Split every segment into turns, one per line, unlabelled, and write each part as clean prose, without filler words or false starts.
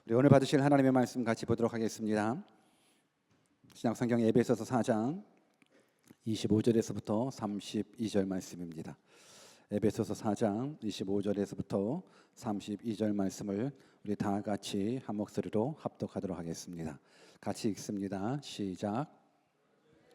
우리 오늘 받으실 하나님의 말씀 같이 보도록 하겠습니다. 신약성경 에베소서 4장 25절에서부터 32절 말씀입니다. 에베소서 4장 25절에서부터 32절 말씀을 우리 다 같이 한 목소리로 합독하도록 하겠습니다. 같이 읽습니다. 시작.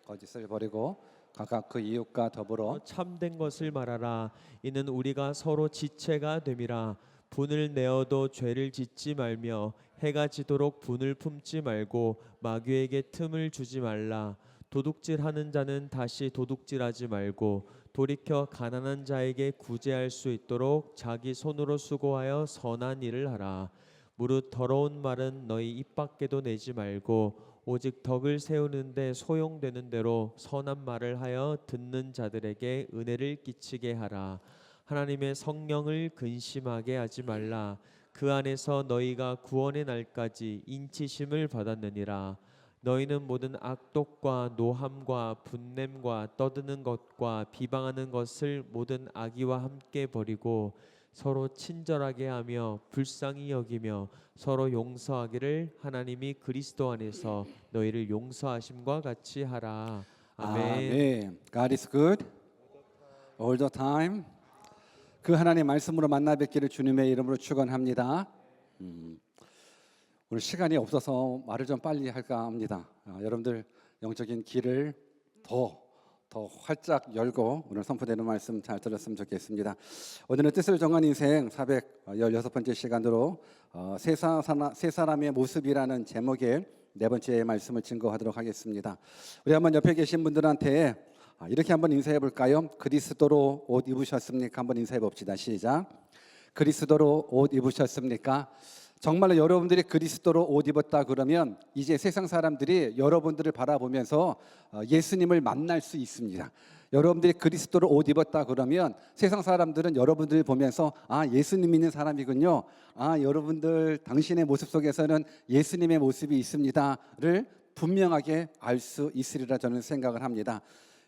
거짓을 버리고 각각 그 이웃과 더불어
참된 것을 말하라. 이는 우리가 서로 지체가 됨이라. 분을 내어도 죄를 짓지 말며 해가 지도록 분을 품지 말고 마귀에게 틈을 주지 말라. 도둑질하는 자는 다시 도둑질하지 말고 돌이켜 가난한 자에게 구제할 수 있도록 자기 손으로 수고하여 선한 일을 하라. 무릇 더러운 말은 너희 입 밖에도 내지 말고 오직 덕을 세우는데 소용되는 대로 선한 말을 하여 듣는 자들에게 은혜를 끼치게 하라. 하나님의 성령을 근심하게 하지 말라. 그 안에서 너희가 구원의 날까지 인치심을 받았느니라. 너희는 모든 악독과 노함과 분냄과 떠드는 것과 비방하는 것을 모든 악의와 함께 버리고 서로 친절하게 하며 불쌍히 여기며 서로 용서하기를 하나님이 그리스도 안에서 너희를 용서하심과 같이 하라. 아멘.
God is good all the time. 그 하나님의 말씀으로 만나 뵙기를 주님의 이름으로 축원합니다. 오늘 시간이 없어서 말을 좀 빨리 할까 합니다. 여러분들 영적인 길을 더 활짝 열고 오늘 선포되는 말씀 잘 들었으면 좋겠습니다. 오늘은 뜻을 정한 인생 416번째 시간으로 세 사람의 모습이라는 제목의 네 번째 말씀을 증거하도록 하겠습니다. 우리 한번 옆에 계신 분들한테 이렇게 한번 인사해 볼까요? 그리스도로 옷 입으셨습니까? 한번 인사해 봅시다. 시작. 그리스도로 옷 입으셨습니까? 정말로 여러분들이 그리스도로 옷 입었다 그러면 이제 세상 사람들이 여러분들을 바라보면서 예수님을 만날 수 있습니다. 여러분들이 그리스도로 옷 입었다 그러면 세상 사람들은 여러분들을 보면서 예수님 믿는 사람이군요. 여러분들 당신의 모습 속에서는 예수님의 모습이 있습니다를 분명하게 알 수 있으리라 저는 생각을 합니다.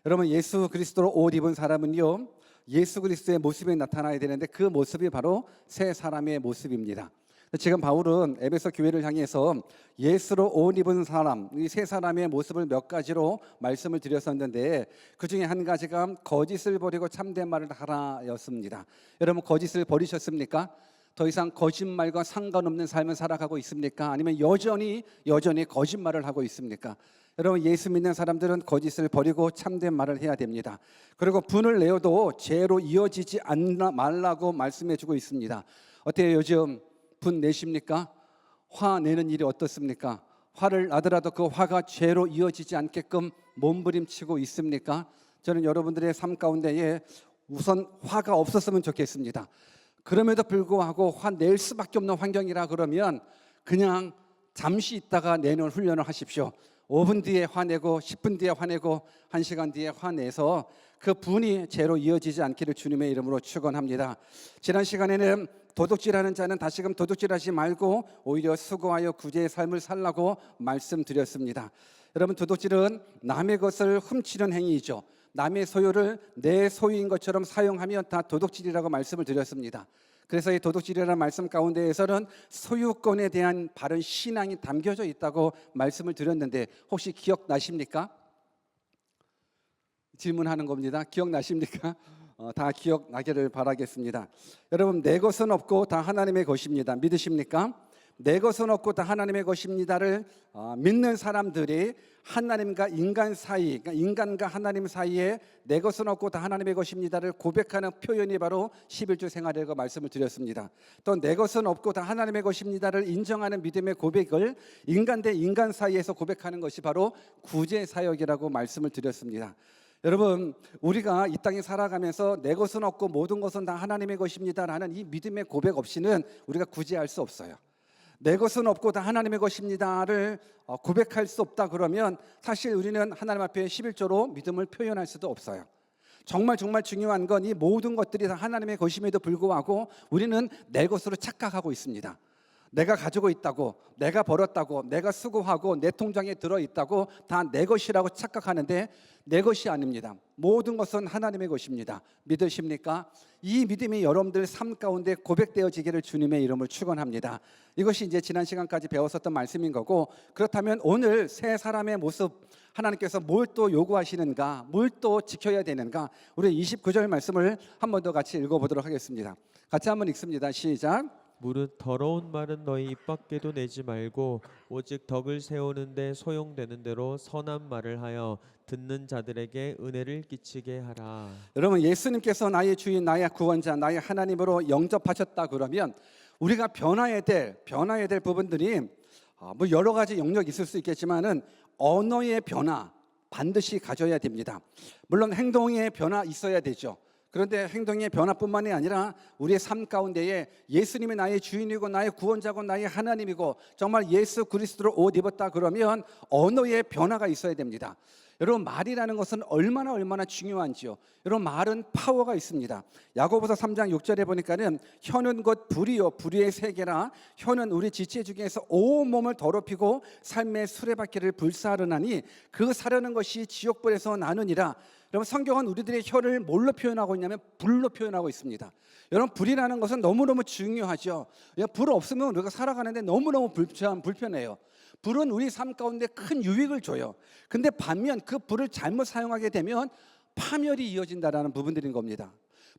여러분 예수 그리스도로 옷 입은 사람은요 예수 그리스도의 모습이 나타나야 되는데 그 모습이 바로 새 사람의 모습입니다. 지금 바울은 에베소 교회를 향해서 예수로 옷 입은 사람, 이 세 사람의 모습을 몇 가지로 말씀을 드렸었는데 그 중에 한 가지가 거짓을 버리고 참된 말을 하라였습니다. 여러분 거짓을 버리셨습니까? 더 이상 거짓말과 상관없는 삶을 살아가고 있습니까? 아니면 여전히 거짓말을 하고 있습니까? 여러분 예수 믿는 사람들은 거짓을 버리고 참된 말을 해야 됩니다. 그리고 분을 내어도 죄로 이어지지 말라고 말씀해주고 있습니다. 어때요? 요즘 분 내십니까? 화 내는 일이 어떻습니까? 화를 나더라도 그 화가 죄로 이어지지 않게끔 몸부림치고 있습니까? 저는 여러분들의 삶 가운데에 우선 화가 없었으면 좋겠습니다. 그럼에도 불구하고 화낼 수밖에 없는 환경이라 그러면 그냥 잠시 있다가 내는 훈련을 하십시오. 5분 뒤에 화내고 10분 뒤에 화내고 1시간 뒤에 화내서 그 분이 죄로 이어지지 않기를 주님의 이름으로 축원합니다. 지난 시간에는 도둑질하는 자는 다시금 도둑질하지 말고 오히려 수고하여 구제의 삶을 살라고 말씀드렸습니다. 여러분 도둑질은 남의 것을 훔치는 행위이죠. 남의 소유를 내 소유인 것처럼 사용하면 다 도둑질이라고 말씀을 드렸습니다. 그래서 이 도둑질이라는 말씀 가운데에서는 소유권에 대한 바른 신앙이 담겨져 있다고 말씀을 드렸는데 혹시 기억나십니까? 질문하는 겁니다. 기억나십니까? 다 기억나기를 바라겠습니다. 여러분 내 것은 없고 다 하나님의 것입니다. 믿으십니까? 내 것은 없고 다 하나님의 것입니다를 믿는 사람들이 하나님과 인간 사이, 그러니까 인간과 하나님 사이에 내 것은 없고 다 하나님의 것입니다를 고백하는 표현이 바로 11조 생활이라고 말씀을 드렸습니다. 또 내 것은 없고 다 하나님의 것입니다를 인정하는 믿음의 고백을 인간 대 인간 사이에서 고백하는 것이 바로 구제 사역이라고 말씀을 드렸습니다. 여러분 우리가 이 땅에 살아가면서 내 것은 없고 모든 것은 다 하나님의 것입니다라는 이 믿음의 고백 없이는 우리가 구제할 수 없어요. 내 것은 없고 다 하나님의 것입니다를 고백할 수 없다 그러면 사실 우리는 하나님 앞에 11조로 믿음을 표현할 수도 없어요. 정말 중요한 건 이 모든 것들이 다 하나님의 것임에도 불구하고 우리는 내 것으로 착각하고 있습니다. 내가 가지고 있다고, 내가 벌었다고, 내가 수고하고 내 통장에 들어있다고 다 내 것이라고 착각하는데 내 것이 아닙니다. 모든 것은 하나님의 것입니다. 믿으십니까? 이 믿음이 여러분들 삶 가운데 고백되어지기를 주님의 이름을 축원합니다. 이것이 이제 지난 시간까지 배웠었던 말씀인 거고, 그렇다면 오늘 새 사람의 모습 하나님께서 뭘 또 요구하시는가, 뭘 또 지켜야 되는가, 우리 29절 말씀을 한 번 더 같이 읽어보도록 하겠습니다. 같이 한번 읽습니다. 시작.
무릇 더러운 말은 너희 입 밖에도 내지 말고 오직 덕을 세우는데 소용되는 대로 선한 말을 하여 듣는 자들에게 은혜를 끼치게 하라.
여러분, 예수님께서 나의 주인, 나의 구원자, 나의 하나님으로 영접하셨다 그러면 우리가 변화해야 될 부분들이 뭐 여러 가지 영역이 있을 수 있겠지만은 언어의 변화 반드시 가져야 됩니다. 물론 행동의 변화 있어야 되죠. 그런데 행동의 변화뿐만이 아니라 우리의 삶 가운데에 예수님이 나의 주인이고 나의 구원자고 나의 하나님이고 정말 예수 그리스도를 옷 입었다 그러면 언어의 변화가 있어야 됩니다. 여러분, 말이라는 것은 얼마나 중요한지요. 여러분, 말은 파워가 있습니다. 야고보서 3장 6절에 보니까는 혀는 곧 불이요 불의의 세계라. 혀는 우리 지체 중에서 온 몸을 더럽히고 삶의 수레바퀴를 불사르나니 그 사르는 것이 지옥불에서 나느니라. 여러분, 성경은 우리들의 혀를 뭘로 표현하고 있냐면 불로 표현하고 있습니다. 여러분, 불이라는 것은 너무너무 중요하죠. 불 없으면 우리가 살아가는데 너무너무 불편해요. 불은 우리 삶 가운데 큰 유익을 줘요. 근데 반면 그 불을 잘못 사용하게 되면 파멸이 이어진다는 부분들인 겁니다.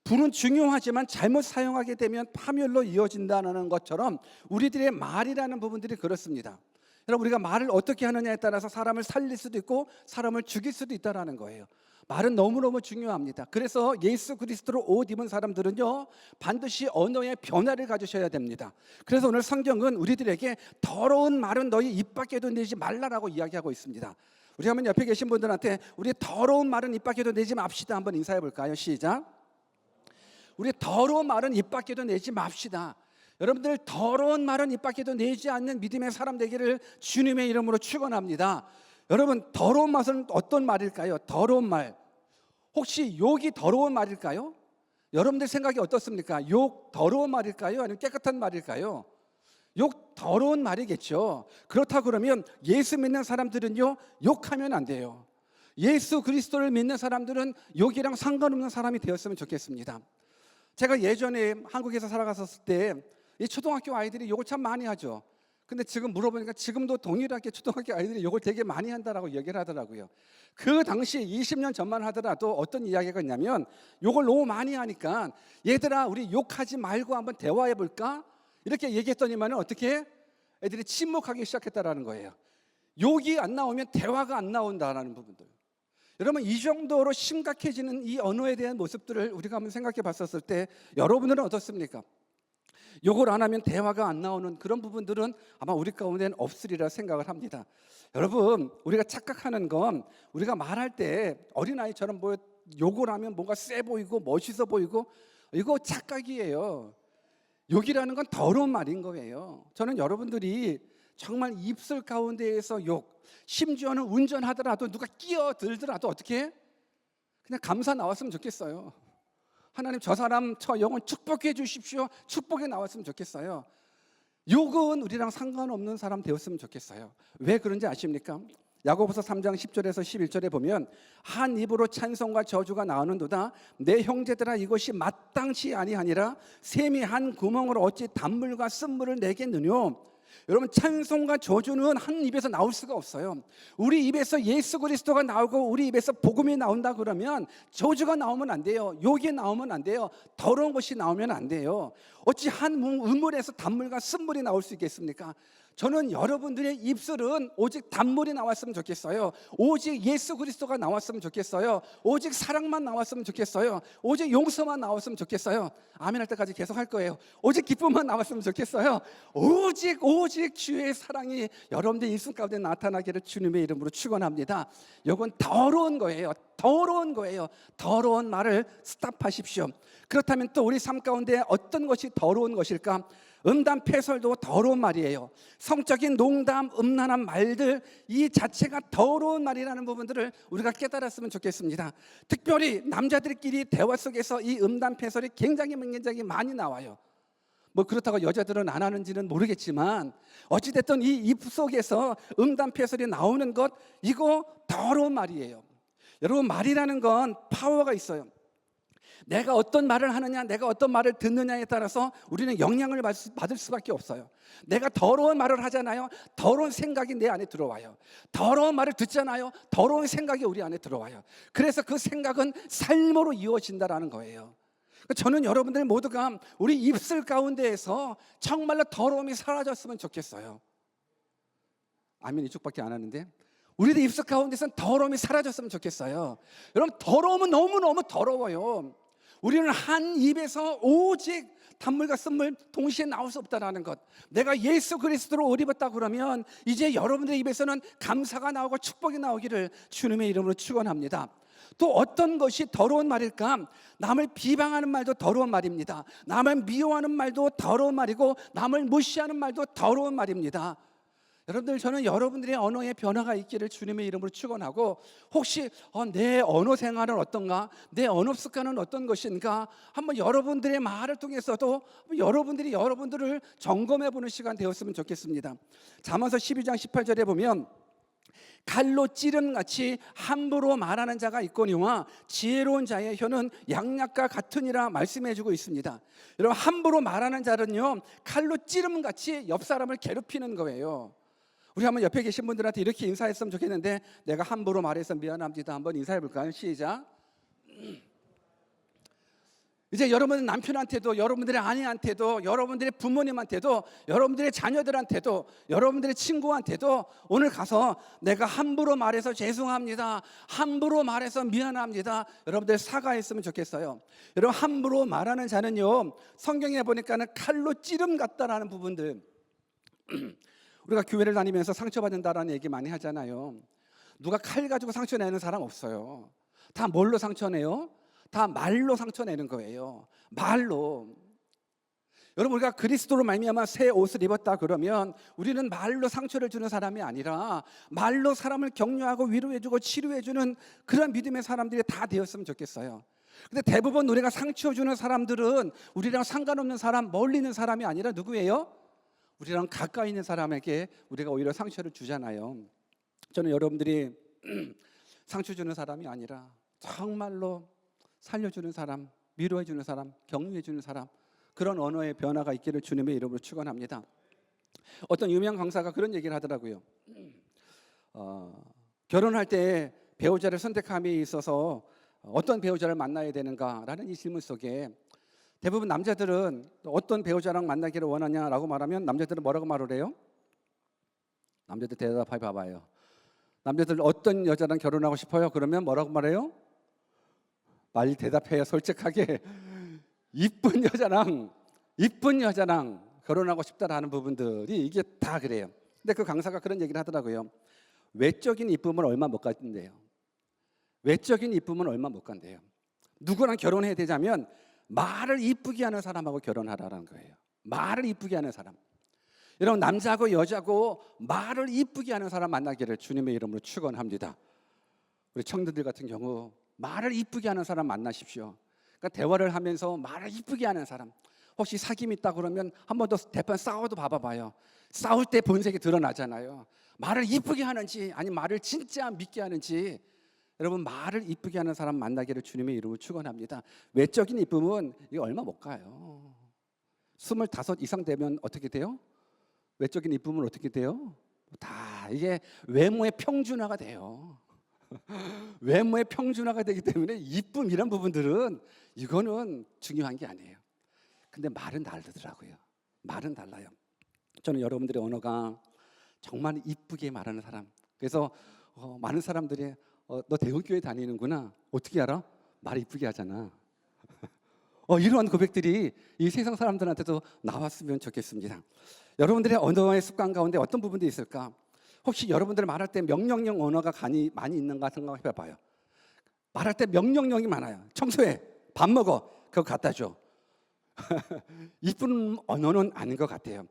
불은 중요하지만 잘못 사용하게 되면 파멸로 이어진다는 것처럼 우리들의 말이라는 부분들이 그렇습니다. 여러분, 우리가 말을 어떻게 하느냐에 따라서 사람을 살릴 수도 있고 사람을 죽일 수도 있다는 거예요. 말은 너무너무 중요합니다. 그래서 예수 그리스도로 옷 입은 사람들은요 반드시 언어의 변화를 가지셔야 됩니다. 그래서 오늘 성경은 우리들에게 더러운 말은 너희 입 밖에도 내지 말라라고 이야기하고 있습니다. 우리 한번 옆에 계신 분들한테 우리 더러운 말은 입 밖에도 내지 맙시다 한번 인사해 볼까요? 시작. 우리 더러운 말은 입 밖에도 내지 맙시다. 여러분들, 더러운 말은 입 밖에도 내지 않는 믿음의 사람 되기를 주님의 이름으로 축원합니다. 여러분, 더러운 말은 어떤 말일까요? 더러운 말, 혹시 욕이 더러운 말일까요? 여러분들 생각이 어떻습니까? 욕 더러운 말일까요? 아니면 깨끗한 말일까요? 욕 더러운 말이겠죠. 그렇다 그러면 예수 믿는 사람들은요 욕하면 안 돼요. 예수 그리스도를 믿는 사람들은 욕이랑 상관없는 사람이 되었으면 좋겠습니다. 제가 예전에 한국에서 살아갔었을 때 이 초등학교 아이들이 욕을 참 많이 하죠. 근데 지금 물어보니까 지금도 동일하게 초등학교 아이들이 욕을 되게 많이 한다라고 얘기를 하더라고요. 그 당시 20년 전만 하더라도 어떤 이야기가 있냐면 욕을 너무 많이 하니까 얘들아 우리 욕하지 말고 한번 대화해 볼까? 이렇게 얘기했더니만 어떻게 애들이 침묵하기 시작했다라는 거예요. 욕이 안 나오면 대화가 안 나온다라는 부분들. 여러분, 이 정도로 심각해지는 이 언어에 대한 모습들을 우리가 한번 생각해 봤었을 때 여러분들은 어떻습니까? 욕을 안 하면 대화가 안 나오는 그런 부분들은 아마 우리 가운데는 없으리라 생각을 합니다. 여러분, 우리가 착각하는 건 우리가 말할 때 어린아이처럼 뭐 욕을 하면 뭔가 세 보이고 멋있어 보이고, 이거 착각이에요. 욕이라는 건 더러운 말인 거예요. 저는 여러분들이 정말 입술 가운데에서 욕, 심지어는 운전하더라도 누가 끼어들더라도 어떻게 그냥 감사 나왔으면 좋겠어요. 하나님, 저 사람 저 영혼 축복해 주십시오. 축복이 나왔으면 좋겠어요. 욕은 우리랑 상관없는 사람 되었으면 좋겠어요. 왜 그런지 아십니까? 야고보서 3장 10절에서 11절에 보면 한 입으로 찬송과 저주가 나오는도다. 내 형제들아, 이것이 마땅치 아니하니라. 샘이 한 구멍으로 어찌 단물과 쓴물을 내겠느뇨. 여러분, 찬송과 저주는 한 입에서 나올 수가 없어요. 우리 입에서 예수 그리스도가 나오고 우리 입에서 복음이 나온다 그러면 저주가 나오면 안 돼요. 욕이 나오면 안 돼요. 더러운 것이 나오면 안 돼요. 어찌 한 우물에서 단물과 쓴물이 나올 수 있겠습니까? 저는 여러분들의 입술은 오직 단물이 나왔으면 좋겠어요. 오직 예수 그리스도가 나왔으면 좋겠어요. 오직 사랑만 나왔으면 좋겠어요. 오직 용서만 나왔으면 좋겠어요. 아멘 할 때까지 계속 할 거예요. 오직 기쁨만 나왔으면 좋겠어요. 오직 주의 사랑이 여러분들 입술 가운데 나타나기를 주님의 이름으로 축원합니다. 이건 더러운 거예요. 더러운 거예요. 더러운 말을 스탑하십시오. 그렇다면 또 우리 삶 가운데 어떤 것이 더러운 것일까? 음담 패설도 더러운 말이에요. 성적인 농담, 음란한 말들, 이 자체가 더러운 말이라는 부분들을 우리가 깨달았으면 좋겠습니다. 특별히 남자들끼리 대화 속에서 이 음담 패설이 굉장히 많이 나와요. 뭐 그렇다고 여자들은 안 하는지는 모르겠지만 어찌됐든 이 입 속에서 음담패설이 나오는 것, 이거 더러운 말이에요. 여러분, 말이라는 건 파워가 있어요. 내가 어떤 말을 하느냐, 내가 어떤 말을 듣느냐에 따라서 우리는 영향을 받을 수밖에 없어요. 내가 더러운 말을 하잖아요. 더러운 생각이 내 안에 들어와요. 더러운 말을 듣잖아요. 더러운 생각이 우리 안에 들어와요. 그래서 그 생각은 삶으로 이어진다라는 거예요. 저는 여러분들 모두가 우리 입술 가운데에서 정말로 더러움이 사라졌으면 좋겠어요. 아멘 이쪽밖에 안 하는데, 우리들 입술 가운데서는 더러움이 사라졌으면 좋겠어요. 여러분, 더러움은 너무너무 더러워요. 우리는 한 입에서 오직 단물과 쓴물 동시에 나올 수 없다는 것. 내가 예수 그리스도로 옷 입었다 그러면 이제 여러분들의 입에서는 감사가 나오고 축복이 나오기를 주님의 이름으로 축원합니다. 또 어떤 것이 더러운 말일까? 남을 비방하는 말도 더러운 말입니다. 남을 미워하는 말도 더러운 말이고, 남을 무시하는 말도 더러운 말입니다. 여러분들, 저는 여러분들의 언어에 변화가 있기를 주님의 이름으로 축원하고, 혹시 내 언어 생활은 어떤가? 내 언어 습관은 어떤 것인가? 한번 여러분들의 말을 통해서도 여러분들이 여러분들을 점검해보는 시간 되었으면 좋겠습니다. 잠언서 12장 18절에 보면 칼로 찌름같이 함부로 말하는 자가 있거니와 지혜로운 자의 혀는 양약과 같으니라 말씀해주고 있습니다. 여러분, 함부로 말하는 자는요, 칼로 찌름같이 옆 사람을 괴롭히는 거예요. 우리 한번 옆에 계신 분들한테 이렇게 인사했으면 좋겠는데, 내가 함부로 말해서 미안합니다. 한번 인사해 볼까요? 시작. 이제 여러분 남편한테도, 여러분들의 아내한테도, 여러분들의 부모님한테도, 여러분들의 자녀들한테도, 여러분들의 친구한테도 오늘 가서 내가 함부로 말해서 죄송합니다, 함부로 말해서 미안합니다, 여러분들 사과했으면 좋겠어요. 여러분, 함부로 말하는 자는요, 성경에 보니까는 칼로 찌름 같다라는 부분들, 우리가 교회를 다니면서 상처받는다라는 얘기 많이 하잖아요. 누가 칼 가지고 상처내는 사람 없어요. 다 뭘로 상처내요? 다 말로 상처내는 거예요. 말로. 여러분, 우리가 그리스도로 말미암아 새 옷을 입었다 그러면 우리는 말로 상처를 주는 사람이 아니라 말로 사람을 격려하고 위로해주고 치료해주는 그런 믿음의 사람들이 다 되었으면 좋겠어요. 근데 대부분 우리가 상처 주는 사람들은 우리랑 상관없는 사람, 멀리 있는 사람이 아니라 누구예요? 우리랑 가까이 있는 사람에게 우리가 오히려 상처를 주잖아요. 저는 여러분들이 상처 주는 사람이 아니라 정말로 살려주는 사람, 위로해주는 사람, 격려해주는 사람, 그런 언어의 변화가 있기를 주님의 이름으로 축원합니다. 어떤 유명 강사가 그런 얘기를 하더라고요. 결혼할 때 배우자를 선택함에 있어서 어떤 배우자를 만나야 되는가라는 이 질문 속에 대부분 남자들은 어떤 배우자랑 만나기를 원하냐라고 말하면 남자들은 뭐라고 말을 해요? 남자들 대답해 봐봐요. 남자들 어떤 여자랑 결혼하고 싶어요? 그러면 뭐라고 말해요? 빨리 대답해요. 솔직하게. 이쁜 여자랑 결혼하고 싶다라는 부분들이 이게 다 그래요. 근데 그 강사가 그런 얘기를 하더라고요. 외적인 이쁨은 얼마 못 간대요. 외적인 이쁨은 얼마 못 간대요. 누구랑 결혼해야 되자면 말을 이쁘게 하는 사람하고 결혼하라는 거예요. 말을 이쁘게 하는 사람. 여러분, 남자고 여자고 말을 이쁘게 하는 사람 만나기를 주님의 이름으로 축원합니다. 우리 청년들 같은 경우 말을 이쁘게 하는 사람 만나십시오. 그러니까 대화를 하면서 말을 이쁘게 하는 사람. 혹시 사귐 있다 그러면 한 번 더 대판 싸워도 봐봐요. 싸울 때 본색이 드러나잖아요. 말을 이쁘게 하는지 아니면 말을 진짜 믿게 하는지. 여러분, 말을 이쁘게 하는 사람 만나기를 주님의 이름으로 축원합니다. 외적인 이쁨은 이게 얼마 못 가요. 25 이상 되면 어떻게 돼요? 외적인 이쁨은 어떻게 돼요? 다 이게 외모의 평준화가 돼요. 외모의 평준화가 되기 때문에 이쁨 이런 부분들은 이거는 중요한 게 아니에요. 근데 말은 다르더라고요. 말은 달라요. 저는 여러분들의 언어가 정말 이쁘게 말하는 사람. 그래서 많은 사람들이 너 대형교회 다니는구나. 어떻게 알아? 말 이쁘게 하잖아. 이러한 고백들이 이 세상 사람들한테도 나왔으면 좋겠습니다. 여러분들의 언어의 습관 가운데 어떤 부분도 있을까? 혹시 여러분들 말할 때 명령형 언어가 많이 있는가 생각해 봐요. 말할 때 명령형이 많아요. 청소해, 밥 먹어, 그거 갖다 줘. 이쁜 언어는 아닌 것 같아요.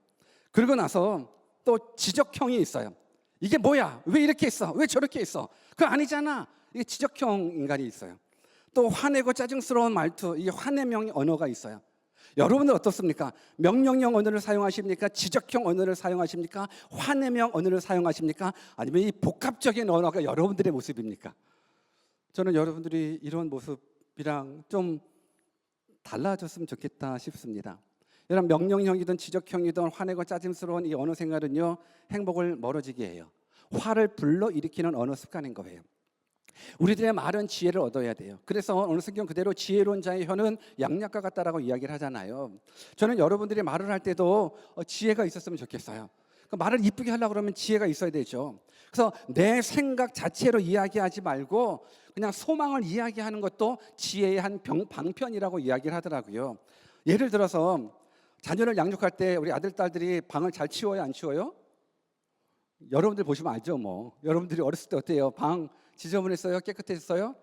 그러고 나서 또 지적형이 있어요. 이게 뭐야? 왜 이렇게 했어? 왜 저렇게 했어? 그거 아니잖아. 이게 지적형 인간이 있어요. 또 화내고 짜증스러운 말투, 이게 화내명의 언어가 있어요. 여러분은 어떻습니까? 명령형 언어를 사용하십니까? 지적형 언어를 사용하십니까? 환음형 언어를 사용하십니까? 아니면 이 복합적인 언어가 여러분들의 모습입니까? 저는 여러분들이 이런 모습이랑 좀 달라졌으면 좋겠다 싶습니다. 여러분, 명령형이든 지적형이든 화내고 짜증스러운 이 언어 생활은요, 행복을 멀어지게 해요. 화를 불러일으키는 언어 습관인 거예요. 우리들의 말은 지혜를 얻어야 돼요. 그래서 어느 성경 그대로 지혜로운 자의 혀는 양약과 같다라고 이야기를 하잖아요. 저는 여러분들이 말을 할 때도 지혜가 있었으면 좋겠어요. 말을 이쁘게 하려고 그러면 지혜가 있어야 되죠. 그래서 내 생각 자체로 이야기하지 말고 그냥 소망을 이야기하는 것도 지혜의 한 방편이라고 이야기를 하더라고요. 예를 들어서 자녀를 양육할 때 우리 아들, 딸들이 방을 잘 치워요, 안 치워요? 여러분들 보시면 알죠, 뭐. 여러분들이 어렸을 때 어때요? 방 지저분했어요? 깨끗했어요?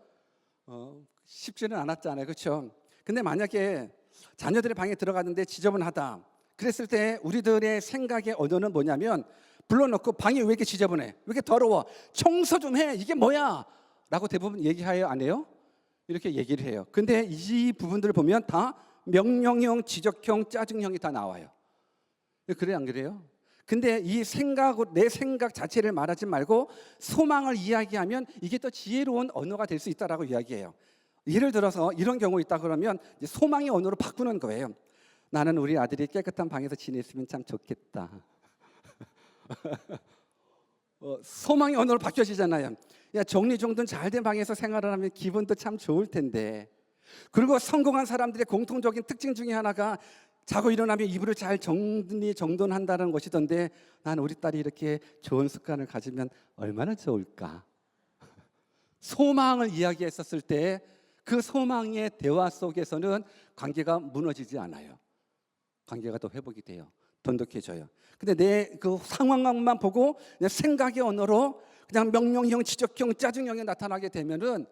쉽지는 않았잖아요, 그렇죠? 근데 만약에 자녀들의 방에 들어갔는데 지저분하다, 그랬을 때 우리들의 생각의 언어는 뭐냐면 불러놓고 방이 왜 이렇게 지저분해? 왜 이렇게 더러워? 청소 좀 해! 이게 뭐야? 라고 대부분 얘기해요, 안 해요? 이렇게 얘기를 해요. 근데 이 부분들을 보면 다 명령형, 지적형, 짜증형이 다 나와요. 그래요, 안 그래요? 근데 이 내 생각 자체를 말하지 말고 소망을 이야기하면 이게 또 지혜로운 언어가 될 수 있다라고 이야기해요. 예를 들어서 이런 경우 있다 그러면 이제 소망의 언어로 바꾸는 거예요. 나는 우리 아들이 깨끗한 방에서 지냈으면 참 좋겠다. 소망의 언어로 바뀌어지잖아요. 야, 정리정돈 잘된 방에서 생활을 하면 기분도 참 좋을 텐데. 그리고 성공한 사람들의 공통적인 특징 중에 하나가 자고 일어나면 이불을 잘 정돈한다는 것이던데, 난 우리 딸이 이렇게 좋은 습관을 가지면 얼마나 좋을까. 소망을 이야기했었을 때 그 소망의 대화 속에서는 관계가 무너지지 않아요. 관계가 더 회복이 돼요. 돈독해져요. 근데 내 그 상황만 보고 내 생각의 언어로 그냥 명령형, 지적형, 짜증형이 나타나게 되면은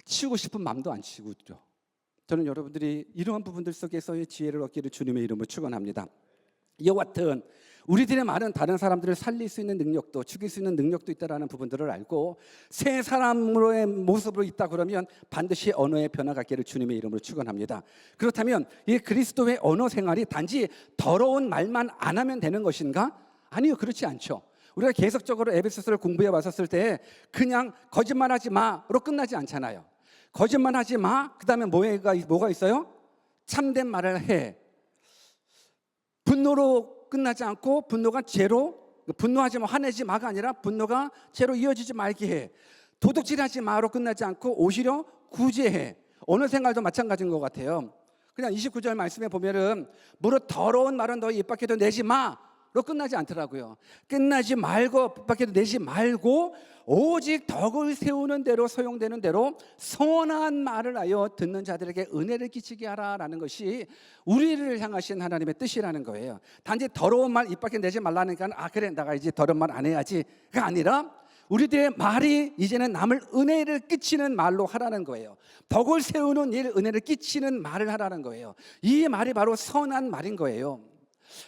치우고 싶은 마음도 안 치우죠. 저는 여러분들이 이러한 부분들 속에서의 지혜를 얻기를 주님의 이름으로 축원합니다. 이와 같은 우리들의 말은 다른 사람들을 살릴 수 있는 능력도, 죽일 수 있는 능력도 있다라는 부분들을 알고 새 사람으로의 모습으로 있다 그러면 반드시 언어의 변화가 있기를 주님의 이름으로 축원합니다. 그렇다면 이 그리스도의 언어 생활이 단지 더러운 말만 안 하면 되는 것인가? 아니요, 그렇지 않죠. 우리가 계속적으로 에베소서를 공부해 왔었을 때 그냥 거짓말하지 마로 끝나지 않잖아요. 거짓말하지 마. 그다음에 뭐가 있어요? 참된 말을 해. 분노로 끝나지 않고 분노가 죄로, 분노하지 마, 화내지 마가 아니라 분노가 죄로 이어지지 말게 해. 도둑질하지 마로 끝나지 않고 오히려 구제해. 언어 생활도 마찬가지인 것 같아요. 그냥 29절 말씀에 보면은 무릇 더러운 말은 너희 입 밖에도 내지 마로 끝나지 않더라고요. 끝나지 말고 입 밖에도 내지 말고 오직 덕을 세우는 대로, 소용되는 대로 선한 말을 하여 듣는 자들에게 은혜를 끼치게 하라라는 것이 우리를 향하신 하나님의 뜻이라는 거예요. 단지 더러운 말 입 밖에 내지 말라니까 그래, 내가 이제 더러운 말 안 해야지가 아니라 우리들의 말이 이제는 남을 은혜를 끼치는 말로 하라는 거예요. 덕을 세우는 일, 은혜를 끼치는 말을 하라는 거예요. 이 말이 바로 선한 말인 거예요.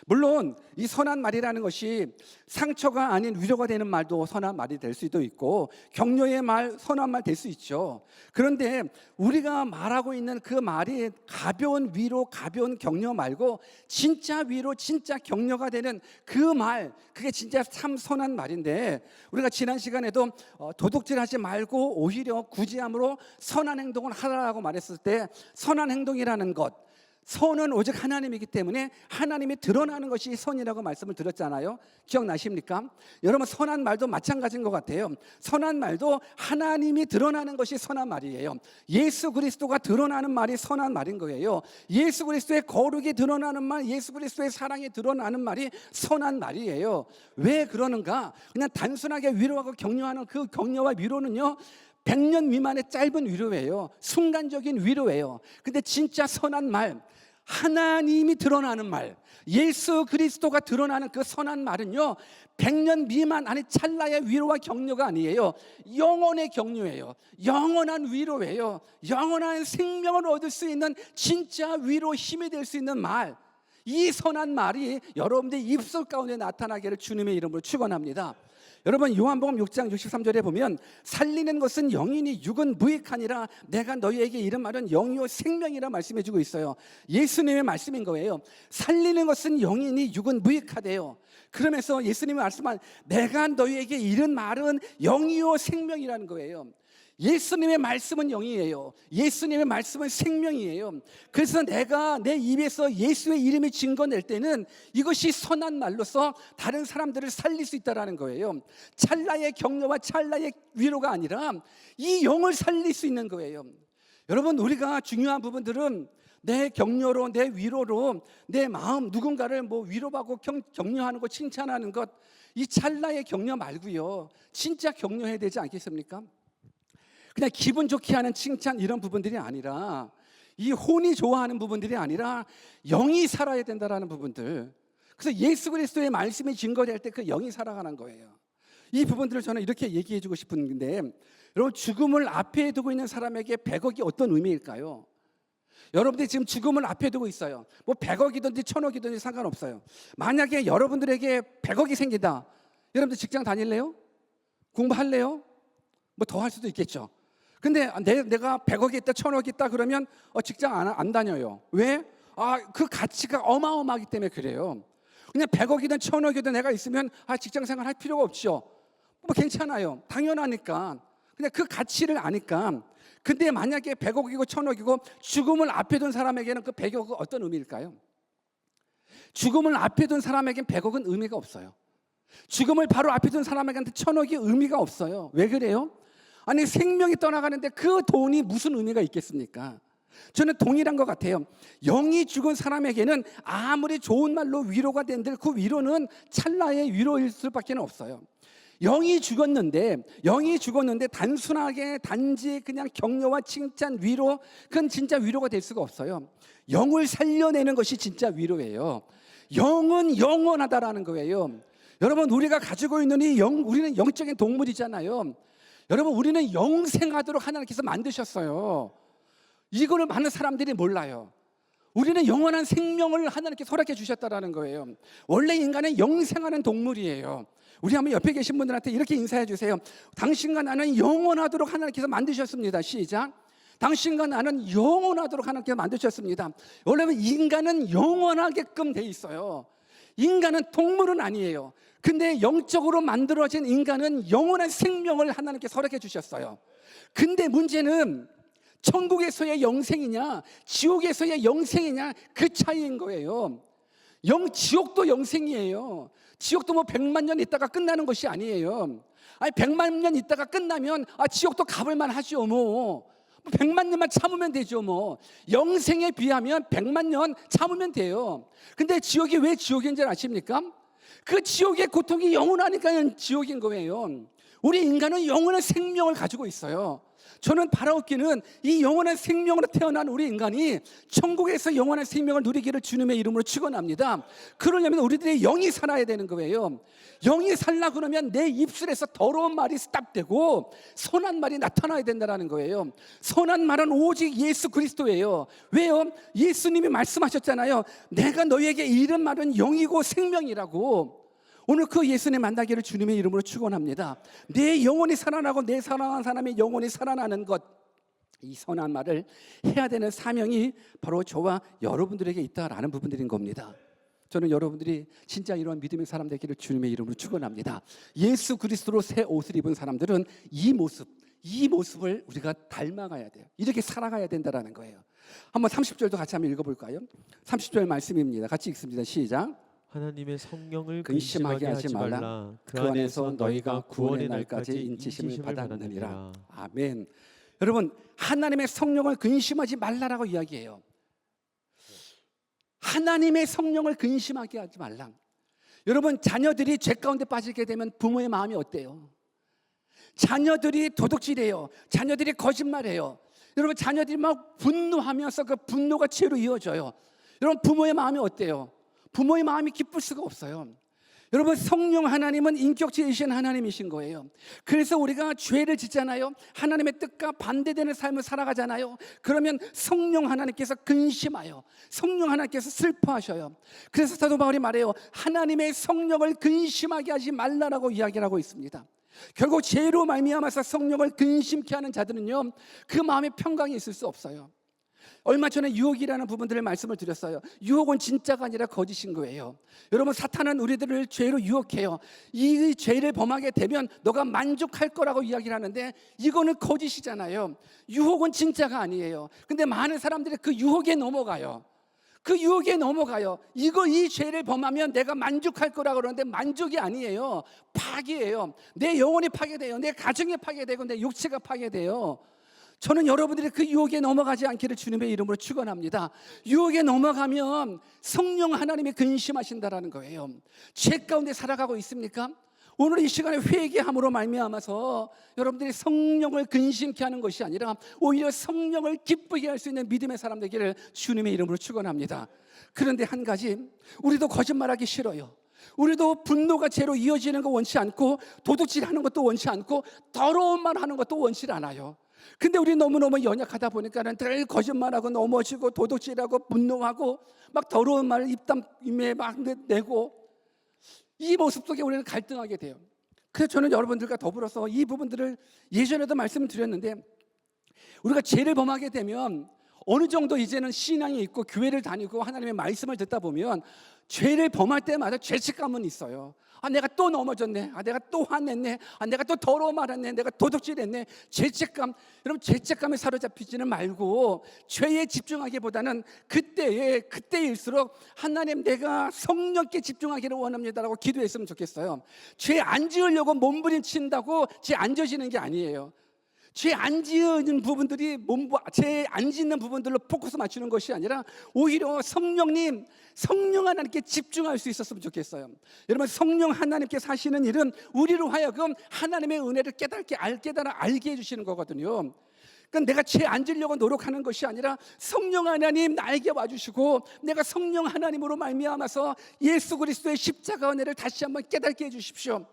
물론 이 선한 말이라는 것이 상처가 아닌 위로가 되는 말도 선한 말이 될 수도 있고 격려의 말, 선한 말 될 수 있죠. 그런데 우리가 말하고 있는 그 말이 가벼운 위로, 가벼운 격려 말고 진짜 위로, 진짜 격려가 되는 그 말, 그게 진짜 참 선한 말인데, 우리가 지난 시간에도 도둑질하지 말고 오히려 구제함으로 선한 행동을 하라고 말했을 때, 선한 행동이라는 것, 선은 오직 하나님이기 때문에 하나님이 드러나는 것이 선이라고 말씀을 드렸잖아요. 기억나십니까? 여러분, 선한 말도 마찬가지인 것 같아요. 선한 말도 하나님이 드러나는 것이 선한 말이에요. 예수 그리스도가 드러나는 말이 선한 말인 거예요. 예수 그리스도의 거룩이 드러나는 말, 예수 그리스도의 사랑이 드러나는 말이 선한 말이에요. 왜 그러는가? 그냥 단순하게 위로하고 격려하는 그 격려와 위로는요, 100년 미만의 짧은 위로예요. 순간적인 위로예요. 근데 진짜 선한 말, 하나님이 드러나는 말, 예수 그리스도가 드러나는 그 선한 말은요, 100년 미만, 아니 찰나의 위로와 격려가 아니에요. 영원의 격려예요. 영원한 위로예요. 영원한 생명을 얻을 수 있는 진짜 위로, 힘이 될 수 있는 말, 이 선한 말이 여러분들의 입술 가운데 나타나기를 주님의 이름으로 축원합니다. 여러분 요한복음 6장 63절에 보면 살리는 것은 영이니 육은 무익하니라 내가 너희에게 이른 말은 영이요 생명이라 말씀해 주고 있어요. 예수님의 말씀인 거예요. 살리는 것은 영이니 육은 무익하대요. 그러면서 예수님이 말씀한 내가 너희에게 이른 말은 영이요 생명이라는 거예요. 예수님의 말씀은 영이에요. 예수님의 말씀은 생명이에요. 그래서 내가 내 입에서 예수의 이름이 증거낼 때는 이것이 선한 말로서 다른 사람들을 살릴 수 있다는 거예요. 찰나의 격려와 찰나의 위로가 아니라 이 영을 살릴 수 있는 거예요. 여러분, 우리가 중요한 부분들은 내 격려로, 내 위로로 내 마음, 누군가를 위로하고 격려하는 것, 칭찬하는 것, 이 찰나의 격려 말고요, 진짜 격려해야 되지 않겠습니까? 그냥 기분 좋게 하는 칭찬 이런 부분들이 아니라, 이 혼이 좋아하는 부분들이 아니라 영이 살아야 된다라는 부분들. 그래서 예수 그리스도의 말씀이 증거될 때 그 영이 살아가는 거예요. 이 부분들을 저는 이렇게 얘기해 주고 싶은데, 여러분, 죽음을 앞에 두고 있는 사람에게 100억이 어떤 의미일까요? 여러분들이 지금 죽음을 앞에 두고 있어요. 100억이든지 1000억이든지 상관없어요. 만약에 여러분들에게 100억이 생긴다. 여러분들 직장 다닐래요? 공부할래요? 더 할 수도 있겠죠. 근데 내가 100억이 있다, 1000억이 있다 그러면 직장 안 다녀요. 왜? 그 가치가 어마어마하기 때문에 그래요. 그냥 100억이든 1000억이든 내가 있으면 직장 생활 할 필요가 없죠. 괜찮아요. 당연하니까. 그냥 그 가치를 아니까. 근데 만약에 100억이고 1000억이고 죽음을 앞에 둔 사람에게는 그 100억은 어떤 의미일까요? 죽음을 앞에 둔 사람에게는 100억은 의미가 없어요. 죽음을 바로 앞에 둔 사람에게는 1000억이 의미가 없어요. 왜 그래요? 아니, 생명이 떠나가는데 그 돈이 무슨 의미가 있겠습니까? 저는 동일한 것 같아요. 영이 죽은 사람에게는 아무리 좋은 말로 위로가 된들 그 위로는 찰나의 위로일 수밖에 없어요. 영이 죽었는데 단순하게 단지 그냥 격려와 칭찬, 위로, 그건 진짜 위로가 될 수가 없어요. 영을 살려내는 것이 진짜 위로예요. 영은 영원하다라는 거예요. 여러분, 우리가 가지고 있는 우리는 영적인 동물이잖아요. 여러분, 우리는 영생하도록 하나님께서 만드셨어요. 이거를 많은 사람들이 몰라요. 우리는 영원한 생명을 하나님께서 허락해 주셨다라는 거예요. 원래 인간은 영생하는 동물이에요. 우리 한번 옆에 계신 분들한테 이렇게 인사해 주세요. 당신과 나는 영원하도록 하나님께서 만드셨습니다. 시작. 당신과 나는 영원하도록 하나님께서 만드셨습니다. 원래 인간은 영원하게끔 돼 있어요. 인간은 동물은 아니에요. 근데 영적으로 만들어진 인간은 영원한 생명을 하나님께서 허락해 주셨어요. 근데 문제는 천국에서의 영생이냐 지옥에서의 영생이냐 그 차이인 거예요. 지옥도 영생이에요. 지옥도 100만 년 있다가 끝나는 것이 아니에요. 100만 년 있다가 끝나면 지옥도 가볼만 하죠. 100만 년만 참으면 되죠. 영생에 비하면 100만 년 참으면 돼요. 근데 지옥이 왜 지옥인 줄 아십니까? 그 지옥의 고통이 영원하니까 지옥인 거예요. 우리 인간은 영원한 생명을 가지고 있어요. 저는 바라옵기는 이 영원한 생명으로 태어난 우리 인간이 천국에서 영원한 생명을 누리기를 주님의 이름으로 축원합니다. 그러려면 우리들의 영이 살아야 되는 거예요. 영이 살라 그러면 내 입술에서 더러운 말이 스탑되고 선한 말이 나타나야 된다는 거예요. 선한 말은 오직 예수 그리스도예요. 왜요? 예수님이 말씀하셨잖아요. 내가 너희에게 이른 말은 영이고 생명이라고. 오늘 그 예수님 만나기를 주님의 이름으로 축원합니다. 내 영혼이 살아나고 내 사랑하는 사람의 영혼이 살아나는 것, 이 선한 말을 해야 되는 사명이 바로 저와 여러분들에게 있다라는 부분들인 겁니다. 저는 여러분들이 진짜 이런 믿음의 사람 되기를 주님의 이름으로 축원합니다. 예수 그리스도로 새 옷을 입은 사람들은 이 모습을 우리가 닮아가야 돼요. 이렇게 살아가야 된다라는 거예요. 한번 30절도 같이 한번 읽어볼까요? 30절 말씀입니다. 같이 읽습니다. 시작.
하나님의 성령을
근심하게 하지 말라. 그 안에서 너희가 구원의 날까지 인치심을 받았느니라. 아멘. 여러분, 하나님의 성령을 근심하지 말라라고 이야기해요. 하나님의 성령을 근심하게 하지 말라. 여러분, 자녀들이 죄 가운데 빠지게 되면 부모의 마음이 어때요? 자녀들이 도둑질해요. 자녀들이 거짓말해요. 여러분, 자녀들이 막 분노하면서 그 분노가 죄로 이어져요. 여러분, 부모의 마음이 어때요? 부모의 마음이 기쁠 수가 없어요. 여러분, 성령 하나님은 인격체이신 하나님이신 거예요. 그래서 우리가 죄를 짓잖아요. 하나님의 뜻과 반대되는 삶을 살아가잖아요. 그러면 성령 하나님께서 근심하여, 성령 하나님께서 슬퍼하셔요. 그래서 사도 바울이 말해요. 하나님의 성령을 근심하게 하지 말라라고 이야기를 하고 있습니다. 결국 죄로 말미암아서 성령을 근심케 하는 자들은요, 그 마음에 평강이 있을 수 없어요. 얼마 전에 유혹이라는 부분들을 말씀을 드렸어요. 유혹은 진짜가 아니라 거짓인 거예요. 여러분, 사탄은 우리들을 죄로 유혹해요. 이 죄를 범하게 되면 너가 만족할 거라고 이야기를 하는데 이거는 거짓이잖아요. 유혹은 진짜가 아니에요. 근데 많은 사람들이 그 유혹에 넘어가요. 그 유혹에 넘어가요. 이 죄를 범하면 내가 만족할 거라고 그러는데 만족이 아니에요. 파괴예요. 내 영혼이 파괴돼요. 내 가정이 파괴되고 내 육체가 파괴돼요. 저는 여러분들이 그 유혹에 넘어가지 않기를 주님의 이름으로 축원합니다. 유혹에 넘어가면 성령 하나님이 근심하신다라는 거예요. 죄 가운데 살아가고 있습니까? 오늘 이 시간에 회개함으로 말미암아서 여러분들이 성령을 근심케 하는 것이 아니라 오히려 성령을 기쁘게 할 수 있는 믿음의 사람 되기를 주님의 이름으로 축원합니다. 그런데 한 가지, 우리도 거짓말하기 싫어요. 우리도 분노가 죄로 이어지는 거 원치 않고, 도둑질하는 것도 원치 않고, 더러운 말 하는 것도 원치 않아요. 근데 우리 너무너무 연약하다 보니까는 늘 거짓말하고 넘어지고 도둑질하고 분노하고 막 더러운 말을 입에 막 내고, 이 모습 속에 우리는 갈등하게 돼요. 그래서 저는 여러분들과 더불어서 이 부분들을 예전에도 말씀을 드렸는데, 우리가 죄를 범하게 되면 어느 정도 이제는 신앙이 있고 교회를 다니고 하나님의 말씀을 듣다 보면 죄를 범할 때마다 죄책감은 있어요. 내가 또 넘어졌네. 내가 또 화냈네. 내가 또 더러운 말 했네. 내가 도둑질했네. 죄책감. 여러분, 죄책감에 사로잡히지는 말고 죄에 집중하기보다는 그때일수록 하나님, 내가 성령께 집중하기를 원합니다라고 기도했으면 좋겠어요. 죄 안 지으려고 몸부림친다고 죄 안 져지는 게 아니에요. 죄 안 지은 부분들이 죄 안 짓는 부분들로 포커스 맞추는 것이 아니라 오히려 성령 하나님께 집중할 수 있었으면 좋겠어요. 여러분, 성령 하나님께 사시는 일은 우리로 하여금 하나님의 은혜를 깨달아 알게 해주시는 거거든요. 그러니까 내가 죄 안 지려고 노력하는 것이 아니라 성령 하나님 나에게 와주시고, 내가 성령 하나님으로 말미암아서 예수 그리스도의 십자가 은혜를 다시 한번 깨닫게 해주십시오.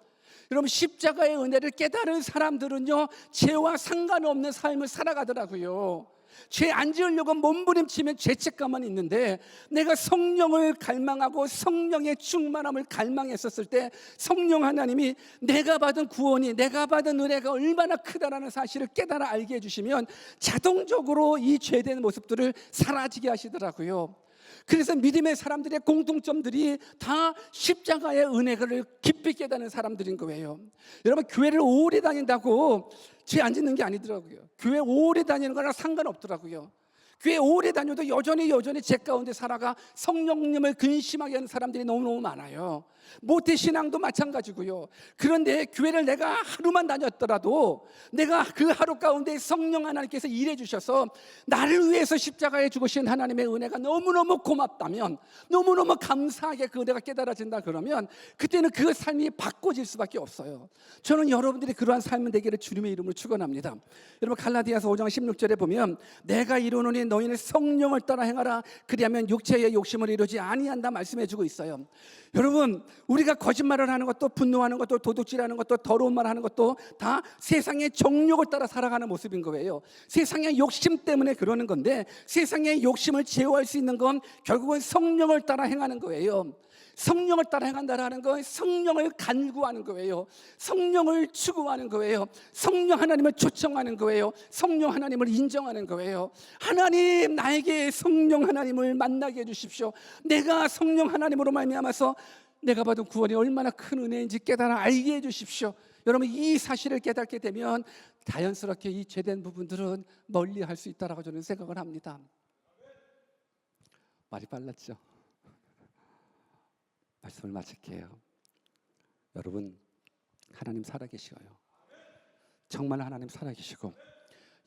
여러분, 십자가의 은혜를 깨달은 사람들은요, 죄와 상관없는 삶을 살아가더라고요. 죄 안 지으려고 몸부림치면 죄책감만 있는데, 내가 성령을 갈망하고 성령의 충만함을 갈망했었을 때 성령 하나님이 내가 받은 구원이, 내가 받은 은혜가 얼마나 크다라는 사실을 깨달아 알게 해주시면 자동적으로 이 죄된 모습들을 사라지게 하시더라고요. 그래서 믿음의 사람들의 공통점들이 다 십자가의 은혜를 깊이 깨닫는 사람들인 거예요. 여러분, 교회를 오래 다닌다고 죄 안 짓는 게 아니더라고요. 교회 오래 다니는 거랑 상관없더라고요. 교회 오래 다녀도 여전히 죄 가운데 살아가 성령님을 근심하게 하는 사람들이 너무너무 많아요. 모태신앙도 마찬가지고요. 그런데 교회를 내가 하루만 다녔더라도 내가 그 하루 가운데 성령 하나님께서 일해 주셔서 나를 위해서 십자가에 죽으신 하나님의 은혜가 너무너무 고맙다면, 너무너무 감사하게 그 은혜가 깨달아진다 그러면 그때는 그 삶이 바꿔질 수밖에 없어요. 저는 여러분들이 그러한 삶은 되기를 주님의 이름으로 축원합니다. 여러분, 갈라디아서 5장 16절에 보면 내가 이루노니 너희는 성령을 따라 행하라, 그리하면 육체의 욕심을 이루지 아니한다 말씀해주고 있어요. 여러분, 우리가 거짓말을 하는 것도, 분노하는 것도, 도둑질하는 것도, 더러운 말 하는 것도 다 세상의 정욕을 따라 살아가는 모습인 거예요. 세상의 욕심 때문에 그러는 건데, 세상의 욕심을 제어할 수 있는 건 결국은 성령을 따라 행하는 거예요. 성령을 따라 행한다라는 건 성령을 간구하는 거예요. 성령을 추구하는 거예요. 성령 하나님을 초청하는 거예요. 성령 하나님을 인정하는 거예요. 하나님, 나에게 성령 하나님을 만나게 해주십시오. 내가 성령 하나님으로 말미암아서 내가 받은 구원이 얼마나 큰 은혜인지 깨달아 알게 해주십시오. 여러분, 이 사실을 깨닫게 되면 자연스럽게 이 죄된 부분들은 멀리할 수 있다라고 저는 생각을 합니다. 말이 빨랐죠? 말씀을 마칠게요. 여러분, 하나님 살아계시고요. 정말 하나님 살아계시고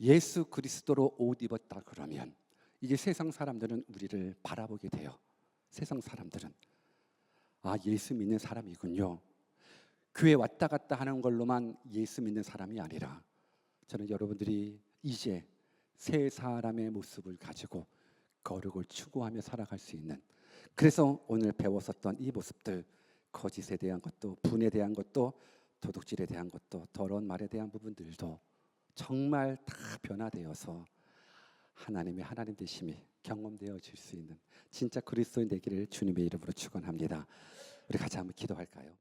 예수 그리스도로 옷 입었다 그러면 이제 세상 사람들은 우리를 바라보게 돼요. 세상 사람들은 예수 믿는 사람이군요. 교회 왔다 갔다 하는 걸로만 예수 믿는 사람이 아니라, 저는 여러분들이 이제 새 사람의 모습을 가지고 거룩을 추구하며 살아갈 수 있는, 그래서 오늘 배웠었던 이 모습들 거짓에 대한 것도, 분에 대한 것도, 도둑질에 대한 것도, 더러운 말에 대한 부분들도 정말 다 변화되어서 하나님의 하나님 되심이 경험되어질 수 있는 진짜 그리스도인 되기를 주님의 이름으로 축원합니다. 우리 같이 한번 기도할까요?